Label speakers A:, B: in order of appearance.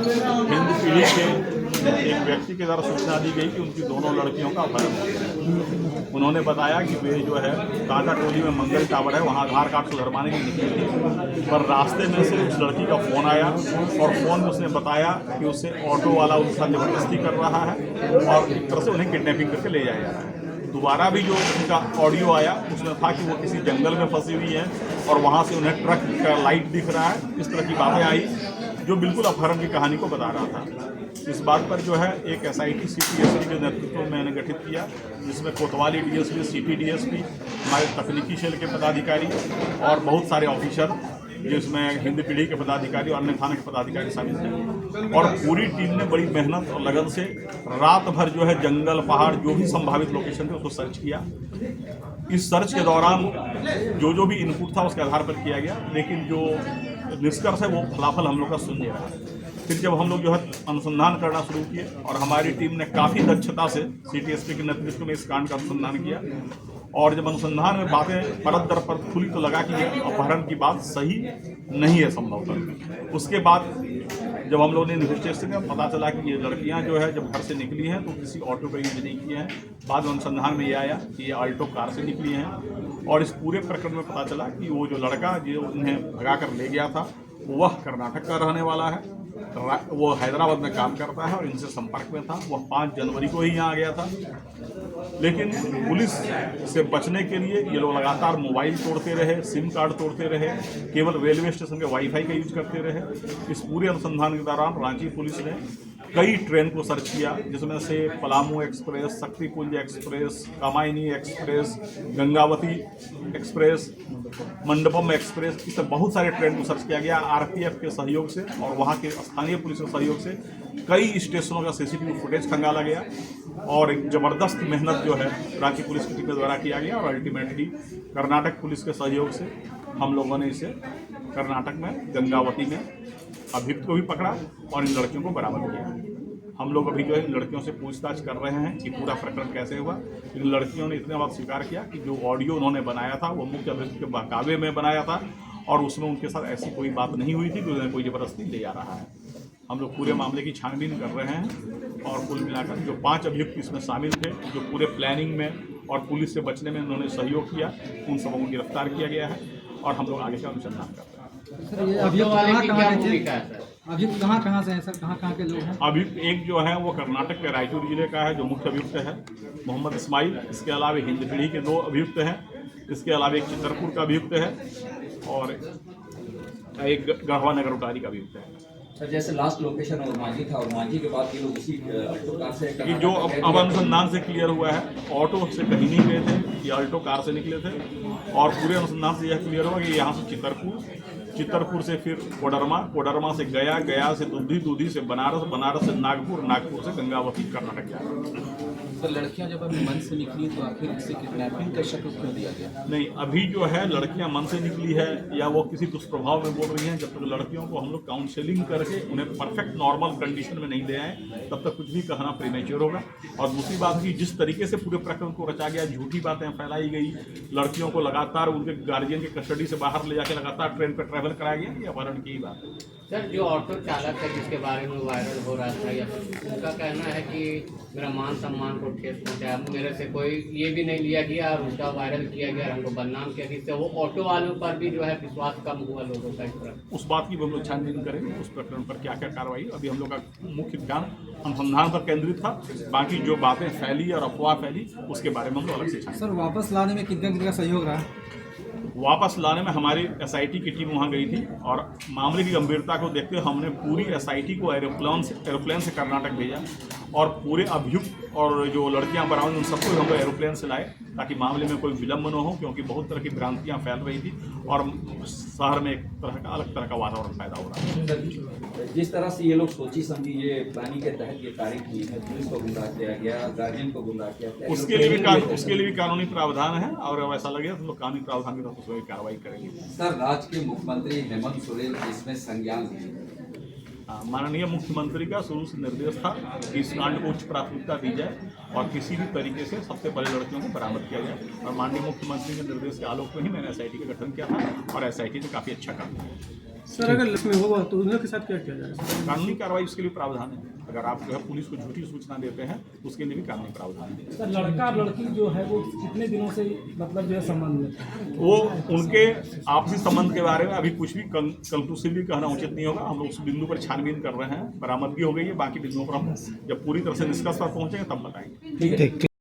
A: हिंद पीढ़ी के एक व्यक्ति के द्वारा सूचना दी गई कि उनकी दोनों लड़कियों का अपहरण हो गया। उन्होंने बताया कि वे जो है कांटा टोली में मंगल टावर है वहाँ आधार कार्ड सुधरवाने के लिए निकली थी, पर रास्ते में से उस लड़की का फ़ोन आया और फ़ोन में उसने बताया कि उससे ऑटो वाला उसके साथ जबरदस्ती कर रहा है और एक तरह से उन्हें किडनैपिंग करके ले जाया जा रहा है। दोबारा भी जो उनका ऑडियो आया उसमें था कि वो किसी जंगल में फंसी हुई है और वहाँ से उन्हें ट्रक का लाइट दिख रहा है। इस तरह की बातें आई जो बिल्कुल अपहरण की कहानी को बता रहा था। इस बात पर जो है एक SIT CPSC के नेतृत्व में मैंने गठित किया, जिसमें कोतवाली DSP, CP DSP, हमारे तकनीकी सेल के पदाधिकारी और बहुत सारे ऑफिसर, जिसमें हिंद पीढ़ी के पदाधिकारी और अन्य थाना के पदाधिकारी शामिल थे। और पूरी टीम ने बड़ी मेहनत और लगन से रात भर जो है जंगल पहाड़ जो भी संभावित लोकेशन थे उसको सर्च किया। इस सर्च के दौरान जो भी इनपुट था उसके आधार पर किया गया, लेकिन जो निष्कर्ष है वो फलाफल हम लोग का शून्य रहा। फिर जब हम लोग जो है अनुसंधान करना शुरू किए और हमारी टीम ने काफ़ी दक्षता से CTSP के नेतृत्व में इस कांड का अनुसंधान किया, और जब अनुसंधान में बातें परत दर परत खुली तो लगा कि अपहरण की बात सही नहीं है संभवतः। उसके बाद जब हम लोगों ने इन्वेस्टिगेशन किया पता चला कि ये लड़कियां जो है जब घर से निकली हैं तो किसी ऑटो का यूज नहीं किए हैं। बाद में अनुसंधान में ये आया कि ये आल्टो कार से निकली हैं, और इस पूरे प्रकरण में पता चला कि वो जो लड़का जो उन्हें भगा कर ले गया था वह कर्नाटक का रहने वाला है, वो हैदराबाद में काम करता है और इनसे संपर्क में था। वह 5 जनवरी को ही यहाँ आ गया था, लेकिन पुलिस से बचने के लिए ये लोग लगातार मोबाइल तोड़ते रहे, सिम कार्ड तोड़ते रहे, केवल रेलवे स्टेशन के वाईफाई का यूज करते रहे। इस पूरे अनुसंधान के दौरान रांची पुलिस ने कई ट्रेन को सर्च किया, जिसमें से Palamu express, Shaktipunj express, Kamayani express, Gangavati express, Mandapam express, इस बहुत सारे ट्रेन को सर्च किया गया। RPF के सहयोग से और वहाँ के स्थानीय पुलिस के सहयोग से कई स्टेशनों का CCTV फुटेज खंगाला गया, और एक ज़बरदस्त मेहनत जो है रांची पुलिस की टीम के द्वारा किया गया, और अल्टीमेटली कर्नाटक पुलिस के सहयोग से हम लोगों ने इसे कर्नाटक में गंगावती में अभियुक्त को भी पकड़ा और इन लड़कियों को बरामद किया। हम लोग अभी जो है इन लड़कियों से पूछताछ कर रहे हैं कि पूरा प्रकरण कैसे हुआ। इन लड़कियों ने इतने बात स्वीकार किया कि जो ऑडियो उन्होंने बनाया था वो मुख्य अभियुक्त के बहकावे में बनाया था, और उसमें उनके साथ ऐसी कोई बात नहीं हुई थी कि उन्हें कोई ज़बरदस्ती ले जा रहा है। हम लोग पूरे मामले की छानबीन कर रहे हैं, और कुल मिलाकर जो 5 अभियुक्त इसमें शामिल थे, जो पूरे प्लानिंग में और पुलिस से बचने में उन्होंने सहयोग किया, उन सबों को गिरफ्तार किया गया है और हम लोग आगे का अनुसंधान कर रहे हैं।
B: सर ये अभियुक्त कहाँ से हैं सर, कहाँ के लोग हैं?
A: अभियुक्त एक जो है वो कर्नाटक के रायचूर जिले का है, जो मुख्य अभियुक्त है मोहम्मद इस्माइल। इसके अलावा हिंद पीढ़ी के 2 अभियुक्त हैं। इसके अलावा एक चितरपुर का अभियुक्त है और एक गढ़वा नगर उटारी का अभियुक्त है।
C: सर जैसे लास्ट लोकेशन और मांझी था, और मांझी के बाद ये लोग इसी ऑल्टो कार से
A: ये जो अब अनुसंधान से क्लियर हुआ है, ऑटो से कहीं नहीं गए थे, ये ऑल्टो कार से निकले थे, और पूरे अनुसंधान से यह क्लियर हुआ कि यहाँ से चितरपुर से फिर कोडरमा से गया से दूधी से बनारस से नागपुर से गंगावती कर्नाटक जा रहा है।
D: तो लड़कियां जब अभी मन से निकली तो आखिर इससे किडनैपिंग का शक क्यों दिया गया?
A: नहीं, अभी जो है लड़कियां मन से निकली है या वो किसी दुष्प्रभाव में बोल रही हैं, जब तक लड़कियों को हम लोग काउंसलिंग करके उन्हें परफेक्ट नॉर्मल कंडीशन में नहीं ले आए तब तक कुछ भी कहना प्रीमेच्योर होगा। और दूसरी बात कि जिस तरीके से पूरे प्रकरण को रचा गया, झूठी बातें फैलाई गई, लड़कियों को लगातार उनके गार्जियन के कस्टडी से बाहर ले जाकर लगातार ट्रेन पर ट्रैवल कराया गया, ये अपहरण की ही बात है।
E: सर जो ऑटो चालक है जिसके बारे में वायरल हो रहा था, या उनका कहना है कि मेरा मान सम्मान को ठेस पहुंचाया, मेरे से कोई ये भी नहीं लिया गया और उसका वायरल किया गया, हमको बदनाम किया, जिससे वो ऑटो वालों पर भी जो है विश्वास कम हुआ लोगों का। इस तरह
A: उस बात की हम लोग छानबीन करेंगे, उस प्रकरण पर क्या क्या कार्रवाई। अभी हम लोग का मुख्य ध्यान अनुसंधान पर केंद्रित था, बाकी जो बातें फैली और अफवाह फैली उसके बारे में हम लोग अलग से छानेंगे।
B: सर वापस लाने में कितने का सहयोग रहा?
A: वापस लाने में हमारी SIT की टीम वहाँ गई थी, और मामले की गंभीरता को देखते हुए हमने पूरी SIT को एरोप्लेन से कर्नाटक भेजा, और पूरे अभियुक्त और जो लड़कियां बरामद उन सबको हम लोग एरोप्लेन से लाए ताकि मामले में कोई विलम्ब न हो, क्योंकि बहुत तरह की भ्रांतियां फैल रही थी और शहर में एक तरह का अलग तरह का वातावरण पैदा हो रहा है।
C: जिस तरह से ये लोग सोची समझी ये प्लानिंग के तहत ये तारीख की है, पुलिस को गुमराह किया गया, गार्जियन को गुमराह किया गया,
A: उसके लिए भी कानूनी प्रावधान है, और वैसा लगे तो हम लोग कानूनी प्रावधान के तहत उसमें कार्रवाई करेंगे।
C: सर राज्य के मुख्यमंत्री हेमंत सोरेन इसमें संज्ञान लिए।
A: माननीय मुख्यमंत्री का शुरू से निर्देश था कि इस कांड को उच्च प्राथमिकता दी जाए, और किसी भी तरीके से सबसे पहले लड़कियों को बरामद किया जाए। और माननीय मुख्यमंत्री के निर्देश के आलोक में ही मैंने SIT का गठन किया था और SIT ने काफ़ी अच्छा काम किया।
B: सर अगर इसमें होगा तो उन लोग के साथ क्या किया जाएगा?
A: कानूनी कार्रवाई उसके लिए प्रावधान है। अगर आप जो है पुलिस को झूठी सूचना देते हैं उसके लिए भी कानूनी प्रावधान है।
B: सर लड़का और लड़की जो है वो कितने दिनों से मतलब जो है संबंध में थे?
A: वो उनके आपसी संबंध के बारे में अभी कुछ भी कंक्लूसिवली कहना उचित नहीं होगा। हम लोग उस बिंदु पर छानबीन कर रहे हैं, बरामदगी हो गई है, बाकी बिंदुओं पर हम जब पूरी तरह से निष्कर्ष पर पहुंचेंगे तब बताएंगे।
C: ठीक है।